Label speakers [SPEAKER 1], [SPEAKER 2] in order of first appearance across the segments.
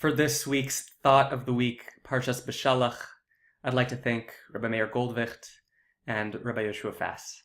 [SPEAKER 1] For this week's Thought of the Week, Parshas Beshalach, I'd like to thank Rabbi Meir Goldwicht and Rabbi Yeshua Fass.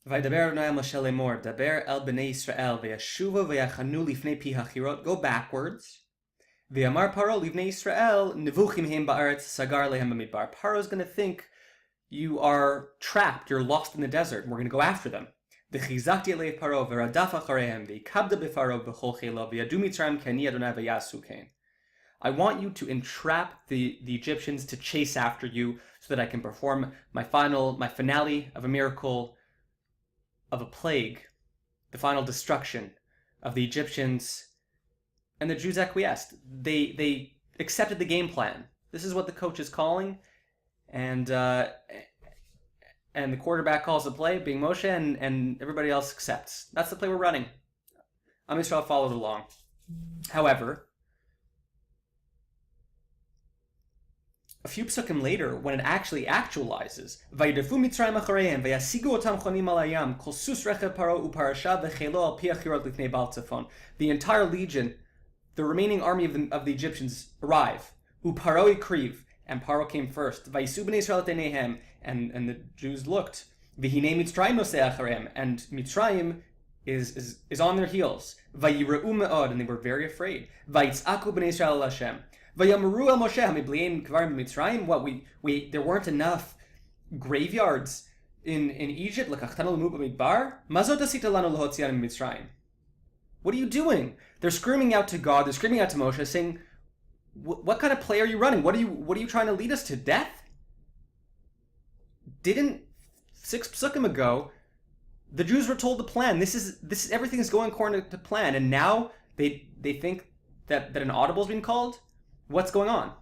[SPEAKER 1] Vaydaber Adonai Moshe lemor, daber el bnei Yisrael, v'yashuva v'yachanu lifnei pi hachirot, go backwards. V'yamar Paro livnei Yisrael, nevuchim hem ba'aretz, sagar lehem b'midbar. Paro's going to think you are trapped, you're lost in the desert, and we're going to go after them. V'chizakti elei Paro, v'radaf acharehem, v'ikabda b'Faro v'chol chelo, v'yadu Mitzrayim k'ani Adonai v'yasu kein. I want you to entrap the Egyptians to chase after you so that I can perform my finale of a miracle, of a plague, the final destruction of the Egyptians. And the Jews acquiesced. They accepted the game plan. This is what the coach is calling, and the quarterback calls the play, being Moshe, and everybody else accepts. That's the play we're running. Am Yisrael followed along. However, a few psukim later, when it actually actualizes, Vayidafu Mitzrayim achareim, vayasigu otam chonim al hayam, kol sus rechev paro uparasha v'chelo al pi achirot lifnei Baal Tzafon. The entire legion, the remaining army of the Egyptians, arrive. Uparo ikriv, and Paro came first. Vayisu b'nei Yisrael et eineihem, and the Jews looked. V'hinei Mitzrayim nosei achareim, and Mitzrayim is on their heels. Vayireu me'od, and they were very afraid. Vayitz'aku b'nei Yisrael el Hashem. Vayamru el Moshe hamibliim kvarim b'Mitzrayim. What there weren't enough graveyards in Egypt. L'kachtanu l'mu b'midbar. Mazot asita lanu l'hotzianu b'Mitzrayim. What are you doing? They're screaming out to God. They're screaming out to Moshe, saying, "What kind of play are you running? What are you trying to lead us to death?" Didn't 6 psukim ago, the Jews were told the plan. This is everything is going according to plan, and now they think that an audible is being called. What's going on?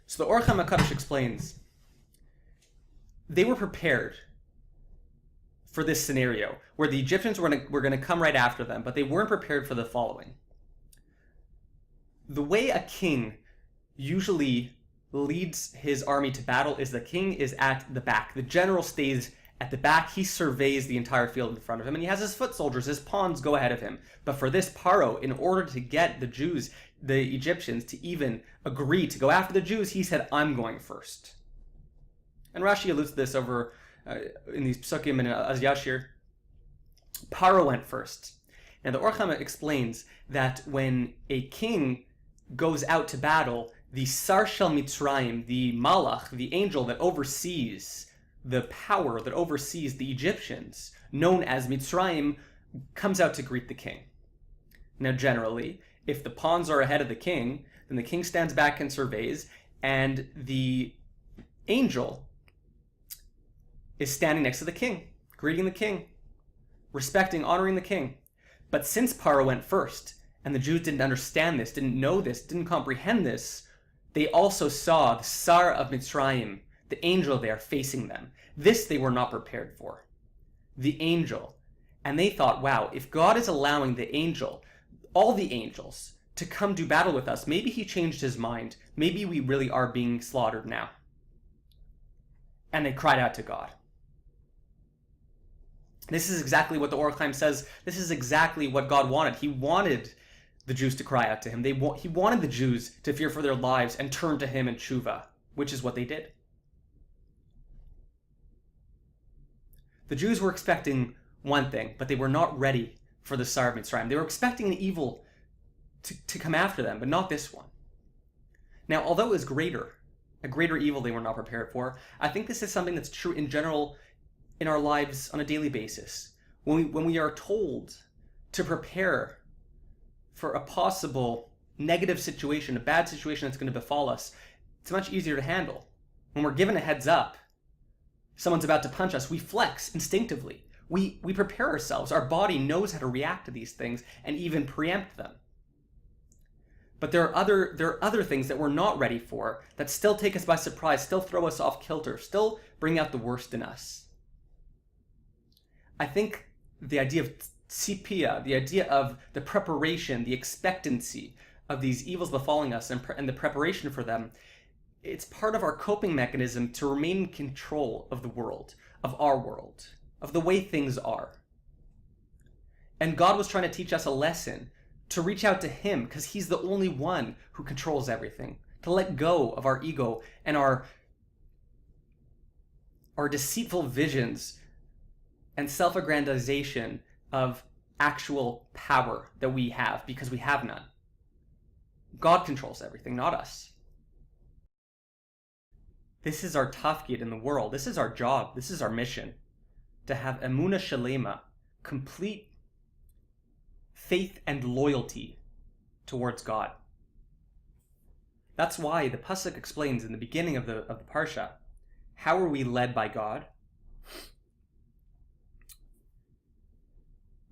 [SPEAKER 1] So the Or HaMakadosh explains, they were prepared for this scenario where the Egyptians were going to come right after them, but they weren't prepared for the following. The way a king usually leads his army to battle is the king is at the back. The general stays at the back. He surveys the entire field in front of him, and he has his foot soldiers, his pawns go ahead of him. But for this Paro, in order to get the Egyptians to even agree to go after the Jews, he said, "I'm going first." And Rashi alludes to this over in these psukim and Az Yashir. Paro went first. Now the Or HaMakadosh explains that when a king goes out to battle, the Sar Shel Mitzrayim, the Malach, the angel that oversees the power that oversees the Egyptians, known as Mitzrayim, comes out to greet the king. Now generally, if the pawns are ahead of the king, then the king stands back and surveys, and the angel is standing next to the king, greeting the king, respecting, honoring the king. But since Paro went first, and the Jews didn't understand this, didn't know this, didn't comprehend this, they also saw the Sar of Mitzrayim, the angel there, facing them. This they were not prepared for. The angel. And they thought, wow, if God is allowing the angel, all the angels, to come do battle with us, maybe he changed his mind. Maybe we really are being slaughtered now. And they cried out to God. This is exactly what the Or HaMakadosh says. This is exactly what God wanted. He wanted the Jews to cry out to him. He wanted the Jews to fear for their lives and turn to him in tshuva, which is what they did. The Jews were expecting one thing, but they were not ready for the Sar of Mitzrayim. They were expecting an evil to come after them, but not this one. Now, although it was a greater evil they were not prepared for, I think this is something that's true in general in our lives on a daily basis. When we are told to prepare for a possible negative situation, a bad situation that's going to befall us, it's much easier to handle. When we're given a heads up, someone's about to punch us, we flex instinctively. We prepare ourselves. Our body knows how to react to these things and even preempt them. But there are other things that we're not ready for that still take us by surprise, still throw us off kilter, still bring out the worst in us. I think the idea of tzipia, the idea of the preparation, the expectancy of these evils befalling us and the preparation for them, it's part of our coping mechanism to remain in control of the world, of our world, of the way things are. And God was trying to teach us a lesson, to reach out to him, because he's the only one who controls everything. To let go of our ego and our deceitful visions and self-aggrandization of actual power that we have, because we have none. God controls everything, not us. This is our tafkid in the world. This is our job. This is our mission. To have emuna shalema, complete faith and loyalty towards God. That's why the pasuk explains in the beginning of the parsha, how are we led by God?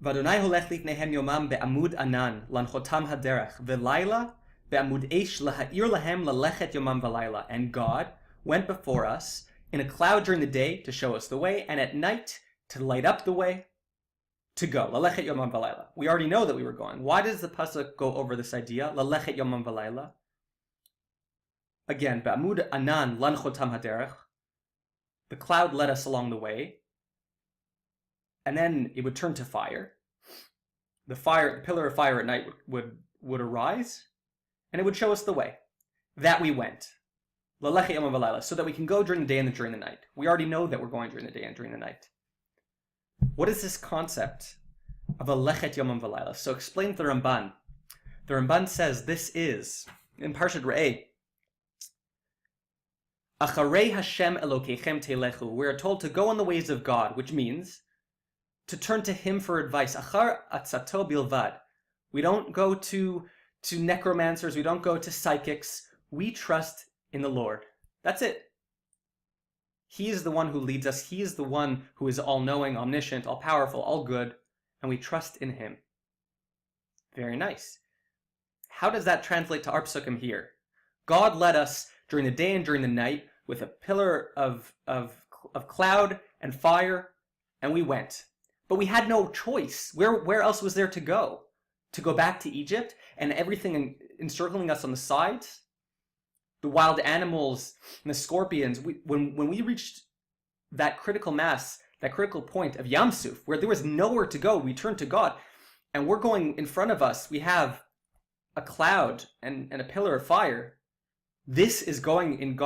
[SPEAKER 1] V'Adonai holech lifnehem yomam be'amud anan lanchotam haderech v'layla be'amud eish laha'ir lahem lalechet yomam v'layla. And God went before us in a cloud during the day to show us the way, and at night to light up the way to go. Lalechet yomam v'layla. We already know that we were going. Why does the pasuk go over this idea? Lalechet yomam v'layla. Again, be'amud anan lanchotam haderech. The cloud led us along the way, and then it would turn to fire. The pillar of fire at night would arise, and it would show us the way. That we went. Lalechet yomam v'layla, so that we can go during the day and during the night. We already know that we're going during the day and during the night. What is this concept of a lechet yomam v'layla? So explain the Ramban. The Ramban says this is, in Parshas Re'eh, Acharei Hashem Elokeichem telechu. We are told to go on the ways of God, which means to turn to him for advice. Achar atzato bilvad. We don't go to necromancers. We don't go to psychics. We trust in the Lord. That's it. He is the one who leads us. He is the one who is all-knowing, omniscient, all-powerful, all-good, and we trust in him. Very nice. How does that translate to our psukim here? God led us during the day and during the night with a pillar of cloud and fire, and we went. But we had no choice. Where else was there to go? To go back to Egypt and everything encircling us on the sides? The wild animals and the scorpions. When we reached that critical mass, that critical point of Yam Suf, where there was nowhere to go, we turned to God. And we're going in front of us. We have a cloud and a pillar of fire. This is going in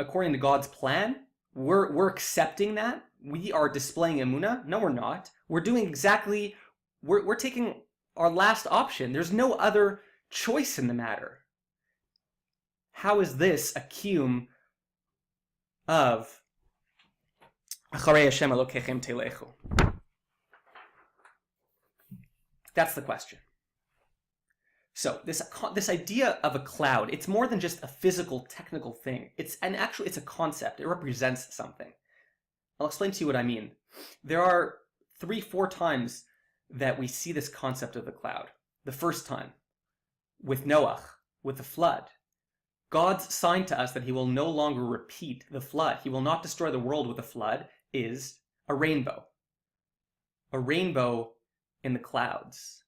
[SPEAKER 1] according to God's plan. We're accepting that. We are displaying emunah. No, we're not. We're doing exactly, we're taking our last option. There's no other choice in the matter. How is this a kiyum of Acharei Hashem Elokeichem telechu? That's the question. So this idea of a cloud, it's more than just a physical, technical thing. It's a concept. It represents something. I'll explain to you what I mean. There are 3-4 times that we see this concept of the cloud. The first time, with Noach, with the flood. God's sign to us that he will no longer repeat the flood, he will not destroy the world with a flood, is a rainbow. A rainbow in the clouds.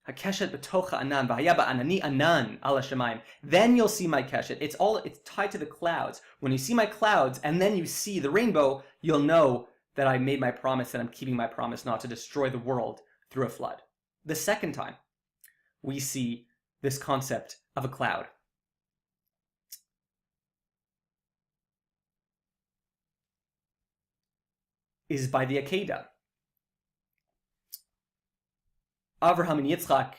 [SPEAKER 1] Hakeshet b'tocha anan v'haya ba'anani anan ala shemayim. Then you'll see my keshet. It's tied to the clouds. When you see my clouds and then you see the rainbow, you'll know that I made my promise and I'm keeping my promise not to destroy the world through a flood. The second time we see this concept of a cloud is by the Akedah. Avraham and Yitzchak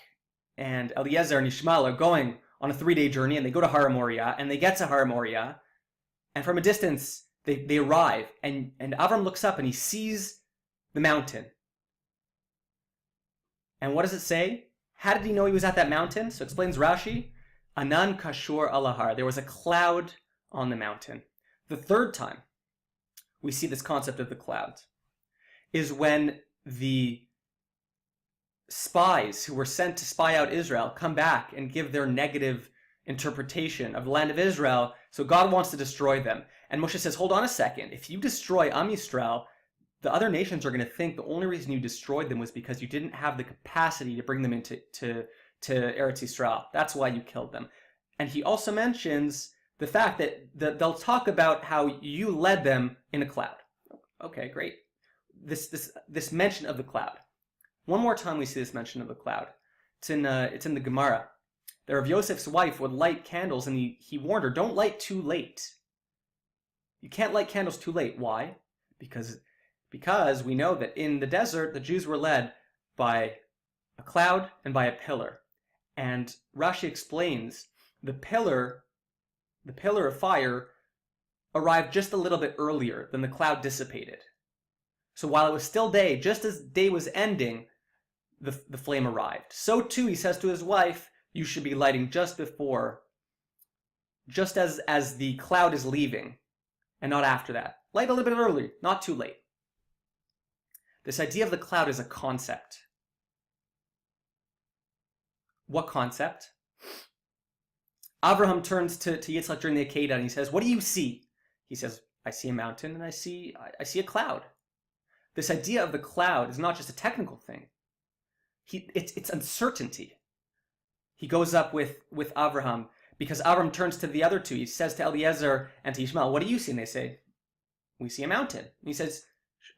[SPEAKER 1] and Eliezer and Ishmael are going on a 3-day journey, and they go to Har Moriah, and they get to Har Moriah, and from a distance they arrive, and Avram looks up and he sees the mountain. And what does it say? How did he know he was at that mountain? So explains Rashi, Anan kashur alahar. There was a cloud on the mountain. The third time we see this concept of the cloud is when the spies who were sent to spy out Israel come back and give their negative interpretation of the land of Israel. So God wants to destroy them. And Moshe says, hold on a second. If you destroy Am Yisrael, the other nations are going to think the only reason you destroyed them was because you didn't have the capacity to bring them into to Eretz Yisrael. That's why you killed them. And he also mentions the fact that they'll talk about how you led them in a cloud. Okay, great. this mention of the cloud. One more time we see this mention of the cloud. It's in the Gemara. The Rav Yosef's wife would light candles, and he warned her, don't light too late. You can't light candles too late. Why? Because we know that in the desert, the Jews were led by a cloud and by a pillar. And Rashi explains the pillar of fire arrived just a little bit earlier than the cloud dissipated. So while it was still day, just as day was ending, the flame arrived. So too, he says to his wife, you should be lighting just as the cloud is leaving, and not after that. Light a little bit early, not too late. This idea of the cloud is a concept. What concept? Abraham turns to Yitzchak during the Akedah and he says, what do you see? He says, I see a mountain and I see a cloud. This idea of the cloud is not just a technical thing. It's uncertainty. He goes up with Abraham because Abraham turns to the other two. He says to Eliezer and to Ishmael, what do you see? And they say, we see a mountain. And he says,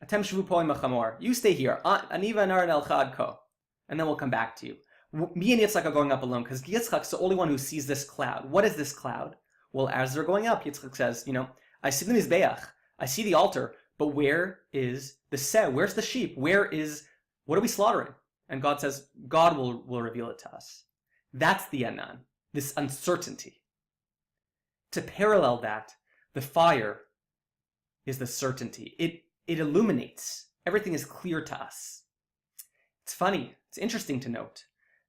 [SPEAKER 1] Atem shvu po im hachamor. You stay here. Aniva nar el chad ko. And then we'll come back to you. Me and Yitzchak are going up alone because Yitzchak's the only one who sees this cloud. What is this cloud? Well, as they're going up, Yitzchak says, I see the mizbeach. I see the altar. But where is the seh? Where's the sheep? What are we slaughtering? And God says, God will reveal it to us. That's the anan, this uncertainty. To parallel that, the fire is the certainty. It illuminates. Everything is clear to us. It's funny, it's interesting to note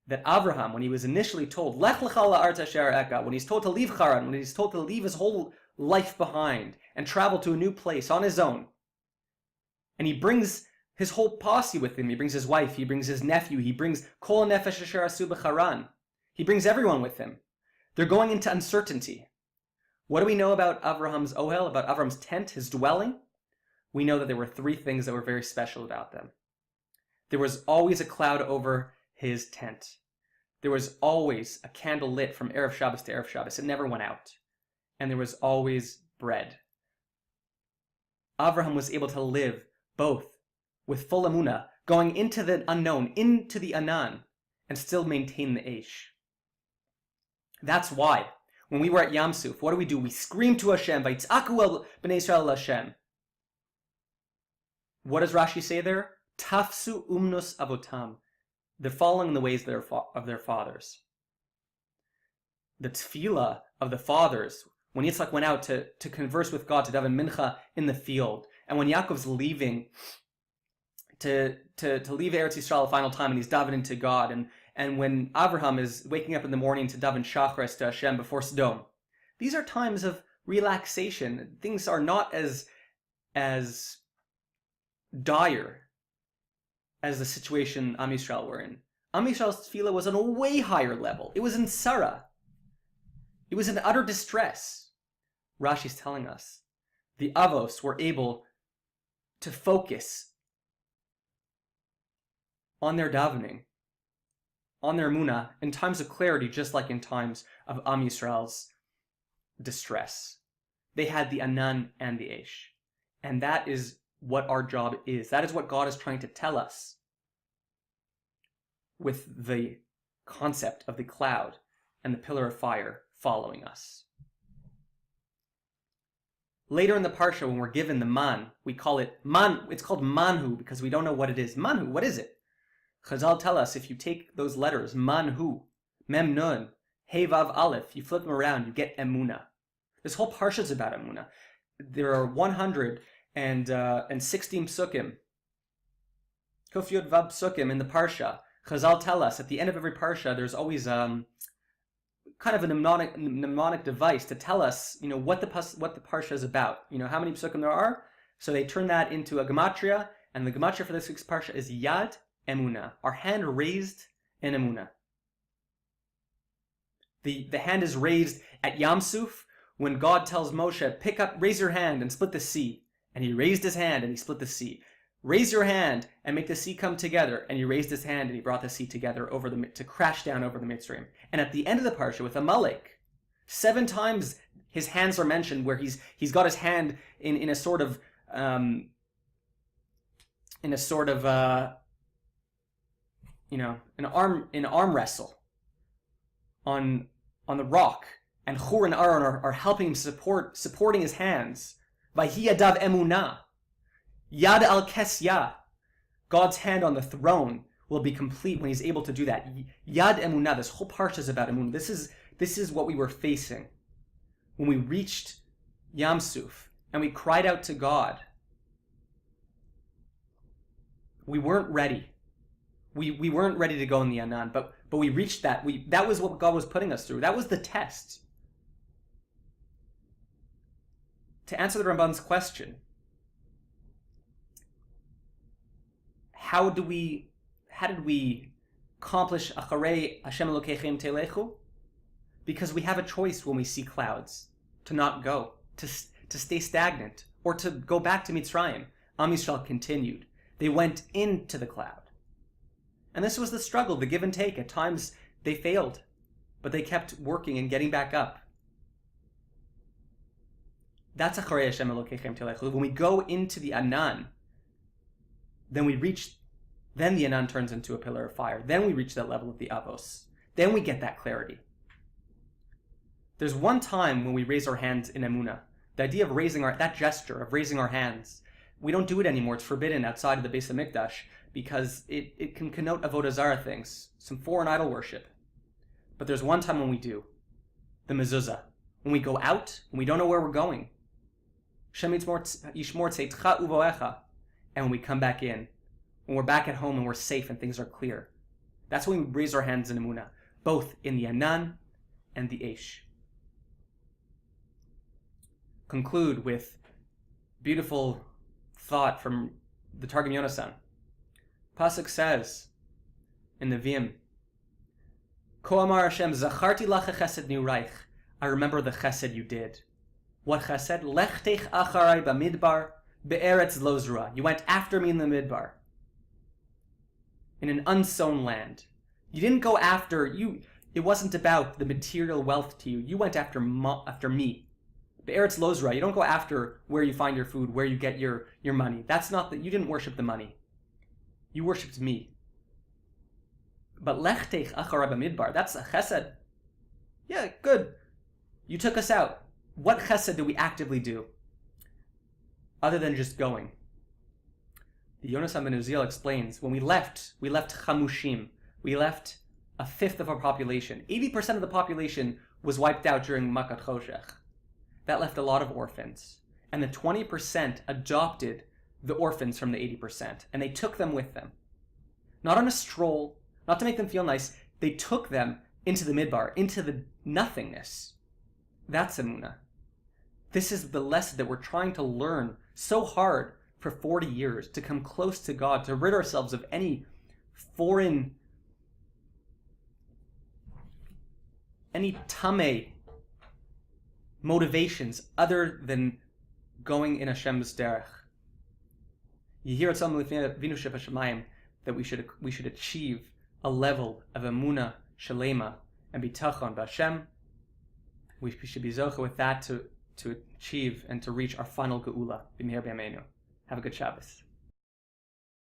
[SPEAKER 1] that Abraham, when he was initially told, Lech lecha la'aretz asher eka, when he's told to leave Haran, when he's told to leave his whole life behind and travel to a new place on his own, and he brings his whole posse with him. He brings his wife, he brings his nephew, he brings kol nefesh asher asu b'Haran. He brings everyone with him. They're going into uncertainty. What do we know about Abraham's ohel, about Abraham's tent, his dwelling? We know that there were three things that were very special about them. There was always a cloud over his tent. There was always a candle lit from Erev Shabbos to Erev Shabbos. It never went out. And there was always bread. Abraham was able to live both with full emunah, going into the unknown, into the anan, and still maintain the eish. That's why, when we were at Yam Suf, what do? We scream to Hashem, Vayitzaku el b'nei Yisrael Hashem. What does Rashi say there? Tafsu umnus avotam. They're following the ways of their fathers. The tefillah of the fathers, when Yitzchak went out to converse with God, to daven mincha in the field, and when Yaakov's leaving to leave Eretz Yisrael a final time, and he's davening to God, and when Abraham is waking up in the morning to daven Shachris to Hashem before Sodom, these are times of relaxation. Things are not as dire as the situation Am Yisrael were in. Am Yisrael's tefillah was on a way higher level. It was in Sarah. It was in utter distress. Rashi's telling us the Avos were able to focus on their davening, on their munah, in times of clarity, just like in times of Am Yisrael's distress. They had the anan and the eish. And that is what our job is. That is what God is trying to tell us with the concept of the cloud and the pillar of fire following us. Later in the Parsha, when we're given the man, we call it man. It's called manhu because we don't know what it is. Manhu, what is it? Chazal tell us if you take those letters, manhu, mem nun, hey vav aleph, you flip them around, you get emuna. This whole Parsha is about emuna. There are 116 psukim, Kuf Yud Vav psukim in the Parsha. Chazal tell us at the end of every Parsha, there's always kind of a mnemonic device to tell us, what the Parsha is about. How many psukim there are. So they turn that into a gematria, and the gematria for this week's Parsha is Yad Emuna, our hand raised in Emuna. The hand is raised at Yam Suf when God tells Moshe, raise your hand and split the sea. And he raised his hand and he split the sea. Raise your hand and make the sea come together. And he raised his hand and he brought the sea together to crash down over the Mitzrayim. And at the end of the Parsha with Amalek, 7 times his hands are mentioned where he's got his hand in a sort of in a sort of an arm wrestle on the rock, and Hur and Aaron are helping him supporting his hands. Vayhi yadav emunah, yad al kesya. God's hand on the throne will be complete when he's able to do that. Yad emunah. This whole parsha is about emunah. This is what we were facing when we reached Yam Suf and we cried out to God. We weren't ready. We weren't ready to go in the Anan, but we reached that. That was what God was putting us through. That was the test. To answer the Ramban's question, how did we accomplish Acharei Hashem Elokeichem Telechu? Because we have a choice when we see clouds to not go, to stay stagnant, or to go back to Mitzrayim. Am Yisrael continued. They went into the cloud. And this was the struggle, the give and take. At times they failed, but they kept working and getting back up. That's Acharei Hashem Elokeichem Telechu. When we go into the Anan, then the Anan turns into a pillar of fire. Then we reach that level of the Avos. Then we get that clarity. There's one time when we raise our hands in Emunah. The idea of that gesture of raising our hands, we don't do it anymore. It's forbidden outside of the Beis HaMikdash because it can connote Avodah Zarah things, some foreign idol worship. But there's one time when we do, the mezuzah. When we go out, when we don't know where we're going. Shem yishmor tzeitcha uvoecha. And when we come back in, when we're back at home and we're safe and things are clear. That's when we raise our hands in Emunah, both in the Anan and the Eish. Conclude with beautiful thought from the Targum Yonasan. Pasuk says in the Vim, Ko amar Hashem, Zacharti lach chesed ni'ureich. I remember the chesed you did. What chesed? Lechtech acharai b'midbar be'eretz lo zrua. You went after me in the midbar, in an unsown land. You didn't go after you. It wasn't about the material wealth to you. You went after me. Be'eretz lo zrua. You don't go after where you find your food, where you get your money. That's not that. You didn't worship the money. You worshipped me. But lechtech acharai b'midbar. That's a chesed. Yeah, good. You took us out. What chesed do we actively do? Other than just going. The Yonasan ben Uziel explains, when we left chamushim. We left a fifth of our population. 80% of the population was wiped out during Makat Choshech. That left a lot of orphans. And the 20% adopted the orphans from the 80%. And they took them with them. Not on a stroll, not to make them feel nice. They took them into the midbar, into the nothingness. That's Emunah. This is the lesson that we're trying to learn so hard for 40 years, to come close to God, to rid ourselves of any foreign, any tameh motivations other than going in Hashem's derech. Yehir Tzom Vinu Shebashamayim, that we should achieve a level of Emunah Shalema and Bitachon B'Hashem. We should be zocha with that to achieve and to reach our final geula. B'meher b'yameinu. Have a good Shabbos.